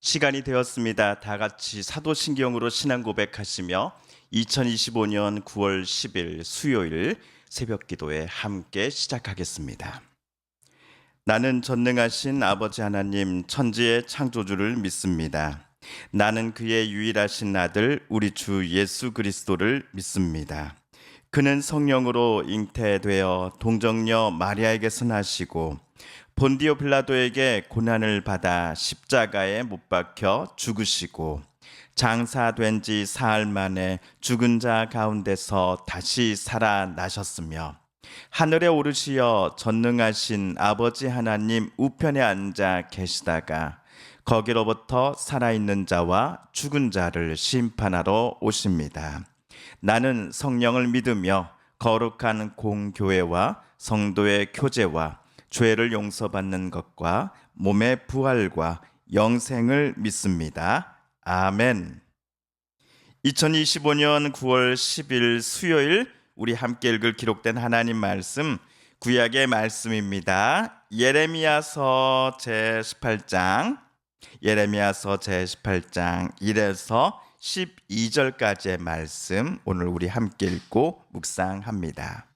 시간이 되었습니다. 다 같이 사도신경으로 신앙 고백하시며 2025년 9월 10일 수요일 새벽 기도에 함께 시작하겠습니다. 나는 전능하신 아버지 하나님 천지의 창조주를 믿습니다. 나는 그의 유일하신 아들 우리 주 예수 그리스도를 믿습니다. 그는 성령으로 잉태되어 동정녀 마리아에게서 나시고 본디오 빌라도에게 고난을 받아 십자가에 못 박혀 죽으시고 장사된 지 사흘 만에 죽은 자 가운데서 다시 살아나셨으며 하늘에 오르시어 전능하신 아버지 하나님 우편에 앉아 계시다가 거기로부터 살아있는 자와 죽은 자를 심판하러 오십니다. 나는 성령을 믿으며 거룩한 공교회와 성도의 교제와 죄를 용서받는 것과 몸의 부활과 영생을 믿습니다. 아멘. 2025년 9월 10일 수요일 우리 함께 읽을 기록된 하나님 말씀 구약의 말씀입니다. 예레미야서 제18장 1에서 12절까지의 말씀 오늘 우리 함께 읽고 묵상합니다.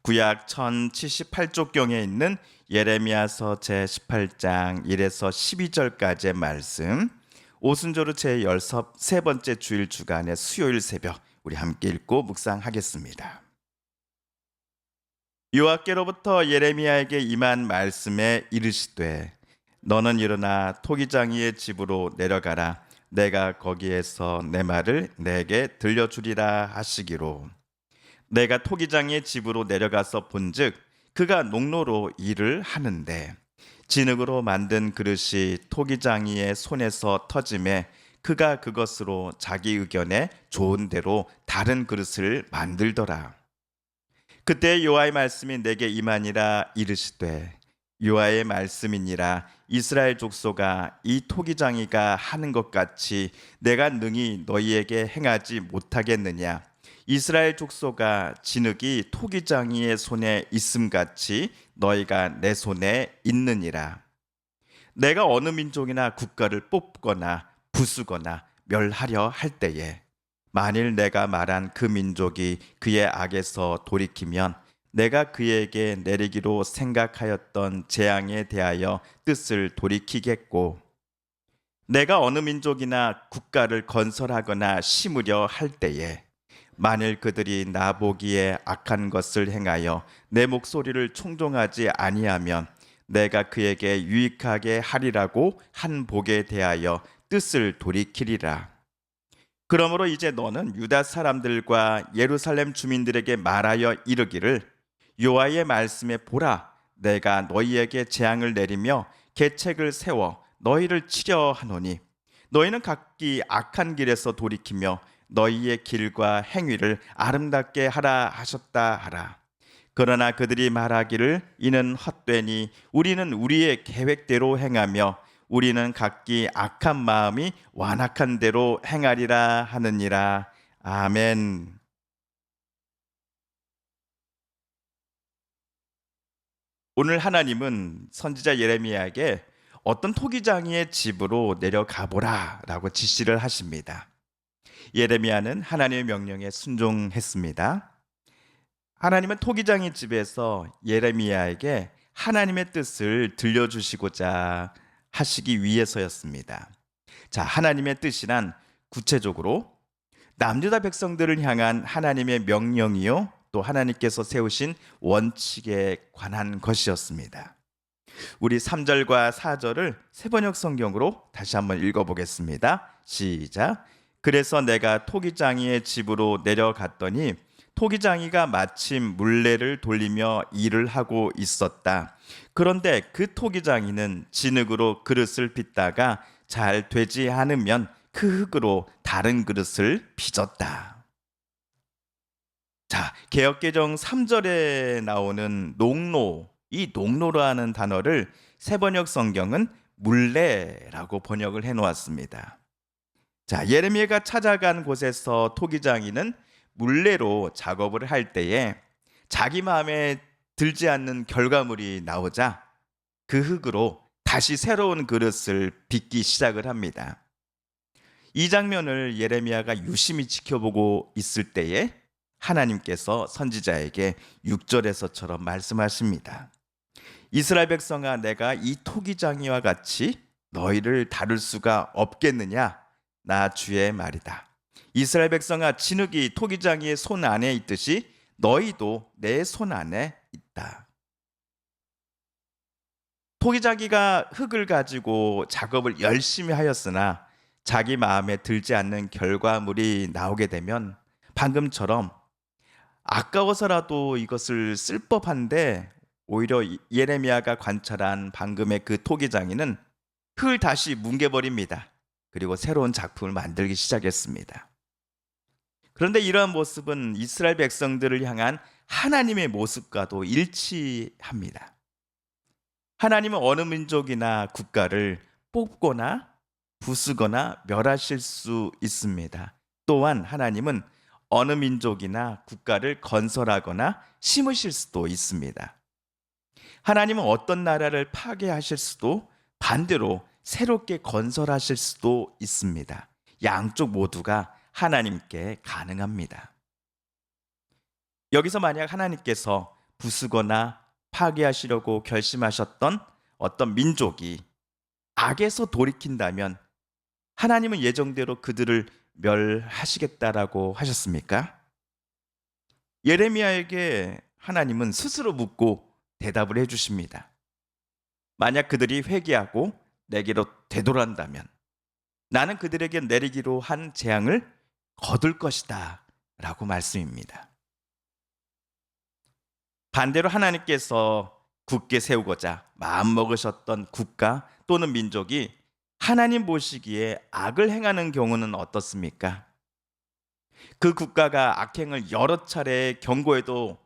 구약 1078쪽경에 있는 예레미야서 제18장 1에서 12절까지의 말씀 오순조르 제13번째 주일 주간의 수요일 새벽 우리 함께 읽고 묵상하겠습니다. 여호와께로부터 예레미야에게 임한 말씀에 이르시되 너는 일어나 토기장이의 집으로 내려가라. 내가 거기에서 내 말을 내게 들려주리라 하시기로 내가 토기장의 집으로 내려가서 본즉 그가 농로로 일을 하는데 진흙으로 만든 그릇이 토기장이의 손에서 터짐에 그가 그것으로 자기 의견에 좋은 대로 다른 그릇을 만들더라. 그때 여호와의 말씀이 내게 임하니라. 이르시되 여호와의 말씀이니라. 이스라엘 족속아, 이 토기장이가 하는 것 같이 내가 능히 너희에게 행하지 못하겠느냐. 이스라엘 족속아, 진흙이 토기장이의 손에 있음같이 너희가 내 손에 있느니라. 내가 어느 민족이나 국가를 뽑거나 부수거나 멸하려 할 때에 만일 내가 말한 그 민족이 그의 악에서 돌이키면 내가 그에게 내리기로 생각하였던 재앙에 대하여 뜻을 돌이키겠고 내가 어느 민족이나 국가를 건설하거나 심으려 할 때에 만일 그들이 나 보기에 악한 것을 행하여 내 목소리를 청종하지 아니하면 내가 그에게 유익하게 하리라고 한 복에 대하여 뜻을 돌이키리라. 그러므로 이제 너는 유다 사람들과 예루살렘 주민들에게 말하여 이르기를 여호와의 말씀에 보라, 내가 너희에게 재앙을 내리며 계책을 세워 너희를 치려 하노니 너희는 각기 악한 길에서 돌이키며 너희의 길과 행위를 아름답게 하라 하셨다 하라. 그러나 그들이 말하기를 이는 헛되니 우리는 우리의 계획대로 행하며 우리는 각기 악한 마음이 완악한 대로 행하리라 하느니라. 아멘. 오늘 하나님은 선지자 예레미야에게 어떤 토기장이의 집으로 내려가 보라 라고 지시를 하십니다. 예레미야는 하나님의 명령에 순종했습니다. 하나님은 토기장의 집에서 예레미야에게 하나님의 뜻을 들려주시고자 하시기 위해서였습니다. 자, 하나님의 뜻이란 구체적으로 남유다 백성들을 향한 하나님의 명령이요 또 하나님께서 세우신 원칙에 관한 것이었습니다. 우리 3절과 4절을 세번역 성경으로 다시 한번 읽어보겠습니다. 시작. 그래서 내가 토기장이의 집으로 내려갔더니 토기장이가 마침 물레를 돌리며 일을 하고 있었다. 그런데 그 토기장이는 진흙으로 그릇을 빚다가 잘 되지 않으면 그 흙으로 다른 그릇을 빚었다. 자, 개역개정 3절에 나오는 농로, 이 농로라는 단어를 세번역 성경은 물레라고 번역을 해놓았습니다. 자, 예레미야가 찾아간 곳에서 토기장이는 물레로 작업을 할 때에 자기 마음에 들지 않는 결과물이 나오자 그 흙으로 다시 새로운 그릇을 빚기 시작을 합니다. 이 장면을 예레미야가 유심히 지켜보고 있을 때에 하나님께서 선지자에게 6절에서처럼 말씀하십니다. 이스라엘 백성아, 내가 이 토기장이와 같이 너희를 다룰 수가 없겠느냐? 나 주의 말이다. 이스라엘 백성아, 진흙이 토기장이의 손 안에 있듯이 너희도 내 손 안에 있다. 토기장이가 흙을 가지고 작업을 열심히 하였으나 자기 마음에 들지 않는 결과물이 나오게 되면 방금처럼 아까워서라도 이것을 쓸 법한데, 오히려 예레미야가 관찰한 방금의 그 토기장이는 흙을 다시 뭉개버립니다. 그리고 새로운 작품을 만들기 시작했습니다. 그런데 이러한 모습은 이스라엘 백성들을 향한 하나님의 모습과도 일치합니다. 하나님은 어느 민족이나 국가를 뽑거나 부수거나 멸하실 수 있습니다. 또한 하나님은 어느 민족이나 국가를 건설하거나 심으실 수도 있습니다. 하나님은 어떤 나라를 파괴하실 수도 반대로 새롭게 건설하실 수도 있습니다. 양쪽 모두가 하나님께 가능합니다. 여기서 만약 하나님께서 부수거나 파괴하시려고 결심하셨던 어떤 민족이 악에서 돌이킨다면 하나님은 예정대로 그들을 멸하시겠다라고 하셨습니까? 예레미야에게 하나님은 스스로 묻고 대답을 해주십니다. 만약 그들이 회개하고 내게로 되돌아온다면 나는 그들에게 내리기로 한 재앙을 거둘 것이다 라고 말씀입니다. 반대로 하나님께서 굳게 세우고자 마음먹으셨던 국가 또는 민족이 하나님 보시기에 악을 행하는 경우는 어떻습니까? 그 국가가 악행을 여러 차례 경고해도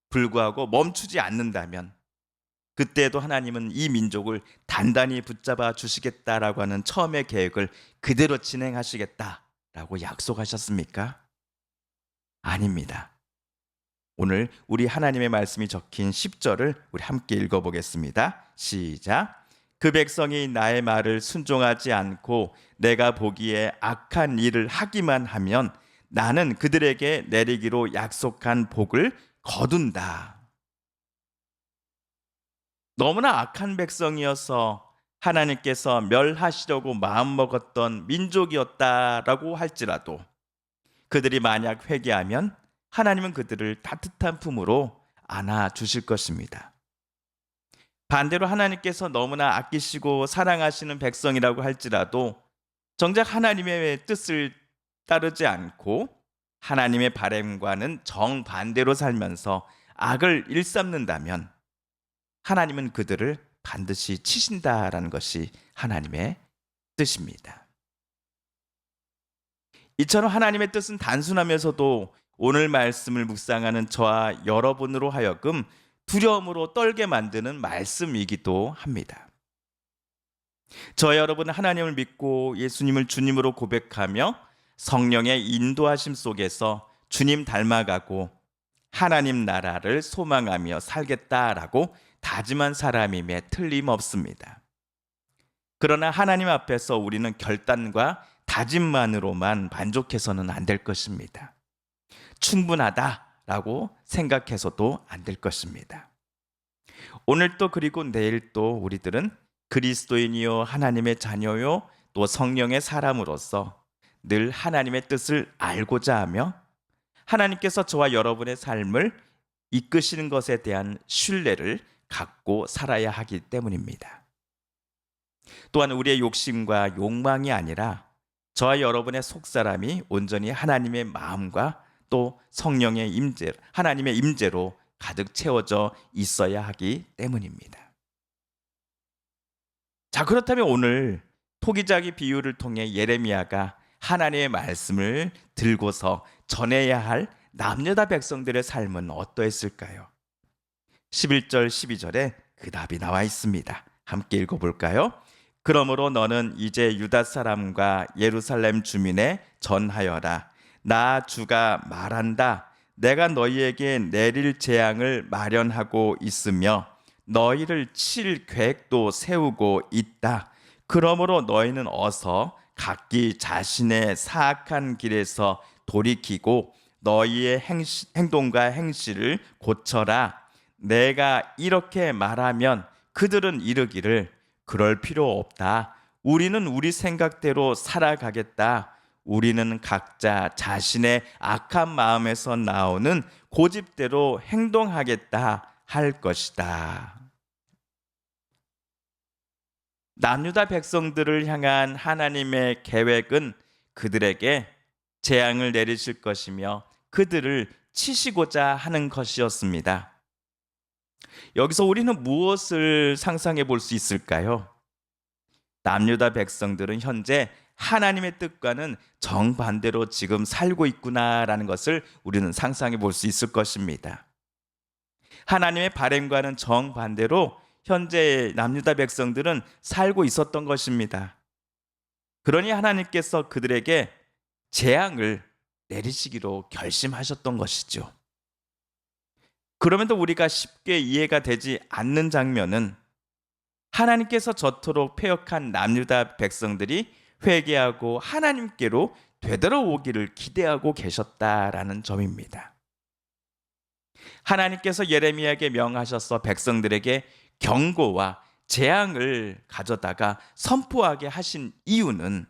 불구하고 멈추지 않는다면 그때도 하나님은 이 민족을 단단히 붙잡아 주시겠다라고 하는 처음의 계획을 그대로 진행하시겠다라고 약속하셨습니까? 아닙니다. 오늘 우리 하나님의 말씀이 적힌 10절을 우리 함께 읽어보겠습니다. 시작. 그 백성이 나의 말을 순종하지 않고 내가 보기에 악한 일을 하기만 하면 나는 그들에게 내리기로 약속한 복을 거둔다. 너무나 악한 백성이어서 하나님께서 멸하시려고 마음먹었던 민족이었다라고 할지라도 그들이 만약 회개하면 하나님은 그들을 따뜻한 품으로 안아주실 것입니다. 반대로 하나님께서 너무나 아끼시고 사랑하시는 백성이라고 할지라도 정작 하나님의 뜻을 따르지 않고 하나님의 바람과는 정반대로 살면서 악을 일삼는다면 하나님은 그들을 반드시 치신다라는 것이 하나님의 뜻입니다. 이처럼 하나님의 뜻은 단순하면서도 오늘 말씀을 묵상하는 저와 여러분으로 하여금 두려움으로 떨게 만드는 말씀이기도 합니다. 저 여러분은 하나님을 믿고 예수님을 주님으로 고백하며 성령의 인도하심 속에서 주님 닮아가고 하나님 나라를 소망하며 살겠다라고 다짐한 사람임에 틀림없습니다. 그러나 하나님 앞에서 우리는 결단과 다짐만으로만 만족해서는 안 될 것입니다. 충분하다라고 생각해서도 안 될 것입니다. 오늘 또 그리고 내일 또 우리들은 그리스도인이요 하나님의 자녀요 또 성령의 사람으로서 늘 하나님의 뜻을 알고자 하며 하나님께서 저와 여러분의 삶을 이끄시는 것에 대한 신뢰를 갖고 살아야 하기 때문입니다. 또한 우리의 욕심과 욕망이 아니라 저와 여러분의 속사람이 온전히 하나님의 마음과 또 성령의 임재, 하나님의 임재로 가득 채워져 있어야 하기 때문입니다. 자, 그렇다면 오늘 토기장이 비유를 통해 예레미야가 하나님의 말씀을 들고서 전해야 할 남유다 백성들의 삶은 어떠했을까요? 11절 12절에 그 답이 나와 있습니다. 함께 읽어볼까요? 그러므로 너는 이제 유다 사람과 예루살렘 주민에 전하여라. 나 주가 말한다. 내가 너희에게 내릴 재앙을 마련하고 있으며 너희를 칠 계획도 세우고 있다. 그러므로 너희는 어서 각기 자신의 사악한 길에서 돌이키고 너희의 행동과 행실을 고쳐라. 내가 이렇게 말하면 그들은 이르기를 그럴 필요 없다. 우리는 우리 생각대로 살아가겠다. 우리는 각자 자신의 악한 마음에서 나오는 고집대로 행동하겠다 할 것이다. 남유다 백성들을 향한 하나님의 계획은 그들에게 재앙을 내리실 것이며 그들을 치시고자 하는 것이었습니다. 여기서 우리는 무엇을 상상해 볼 수 있을까요? 남유다 백성들은 현재 하나님의 뜻과는 정반대로 지금 살고 있구나라는 것을 우리는 상상해 볼 수 있을 것입니다. 하나님의 바램과는 정반대로 현재 남유다 백성들은 살고 있었던 것입니다. 그러니 하나님께서 그들에게 재앙을 내리시기로 결심하셨던 것이죠. 그럼에도 우리가 쉽게 이해가 되지 않는 장면은 하나님께서 저토록 패역한 남유다 백성들이 회개하고 하나님께로 되돌아오기를 기대하고 계셨다라는 점입니다. 하나님께서 예레미야에게 명하셔서 백성들에게 경고와 재앙을 가져다가 선포하게 하신 이유는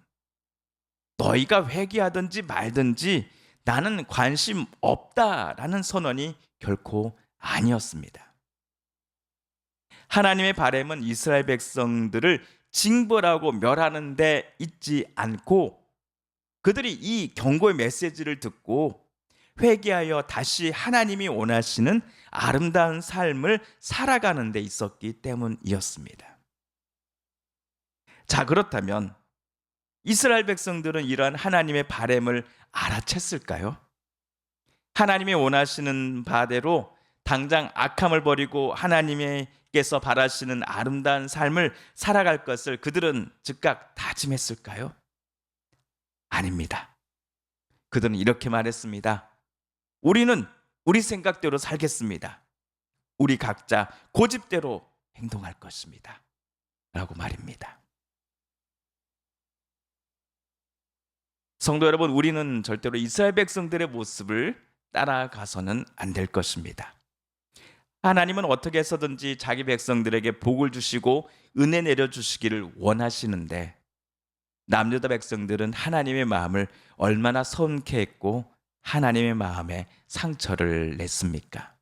너희가 회개하든지 말든지 나는 관심 없다라는 선언이 결코 아니었습니다. 하나님의 바람은 이스라엘 백성들을 징벌하고 멸하는 데 있지 않고 그들이 이 경고의 메시지를 듣고 회개하여 다시 하나님이 원하시는 아름다운 삶을 살아가는 데 있었기 때문이었습니다. 자, 그렇다면 이스라엘 백성들은 이러한 하나님의 바람을 알아챘을까요? 하나님이 원하시는 바대로 당장 악함을 버리고 하나님께서 바라시는 아름다운 삶을 살아갈 것을 그들은 즉각 다짐했을까요? 아닙니다. 그들은 이렇게 말했습니다. 우리는 우리 생각대로 살겠습니다. 우리 각자 고집대로 행동할 것입니다. 라고 말입니다. 성도 여러분, 우리는 절대로 이스라엘 백성들의 모습을 따라가서는 안 될 것입니다. 하나님은 어떻게 해서든지 자기 백성들에게 복을 주시고 은혜 내려주시기를 원하시는데 남유다 백성들은 하나님의 마음을 얼마나 선케했고 하나님의 마음에 상처를 냈습니까?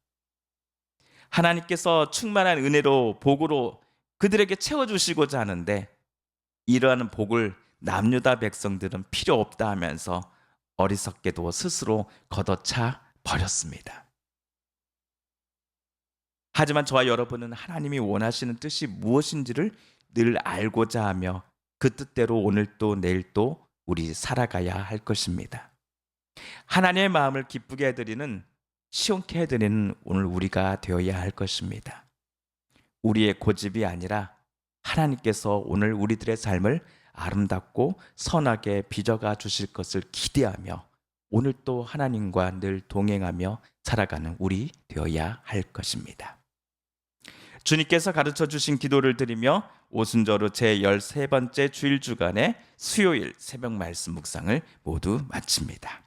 하나님께서 충만한 은혜로 복으로 그들에게 채워주시고자 하는데 이러한 복을 남유다 백성들은 필요 없다 하면서 어리석게도 스스로 걷어차 버렸습니다. 하지만 저와 여러분은 하나님이 원하시는 뜻이 무엇인지를 늘 알고자 하며 그 뜻대로 오늘도 내일도 우리 살아가야 할 것입니다. 하나님의 마음을 기쁘게 해드리는, 시원케 해드리는 오늘 우리가 되어야 할 것입니다. 우리의 고집이 아니라 하나님께서 오늘 우리들의 삶을 아름답고 선하게 빚어가 주실 것을 기대하며 오늘 또 하나님과 늘 동행하며 살아가는 우리 되어야 할 것입니다. 주님께서 가르쳐 주신 기도를 드리며 오순절후 제13번째 주일 주간의 수요일 새벽 말씀 묵상을 모두 마칩니다.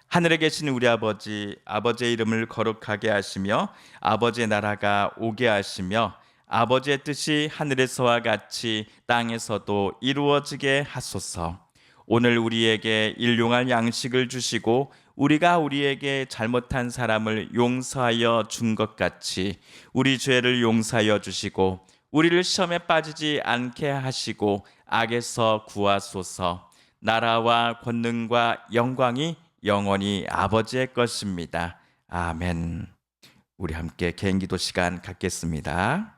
하늘에 계신 우리 아버지, 아버지의 이름을 거룩하게 하시며 아버지의 나라가 오게 하시며 아버지의 뜻이 하늘에서와 같이 땅에서도 이루어지게 하소서. 오늘 우리에게 일용할 양식을 주시고 우리가 우리에게 잘못한 사람을 용서하여 준 것 같이 우리 죄를 용서하여 주시고 우리를 시험에 빠지지 않게 하시고 악에서 구하소서. 나라와 권능과 영광이 영원히 아버지의 것입니다. 아멘. 우리 함께 개인기도 시간 갖겠습니다.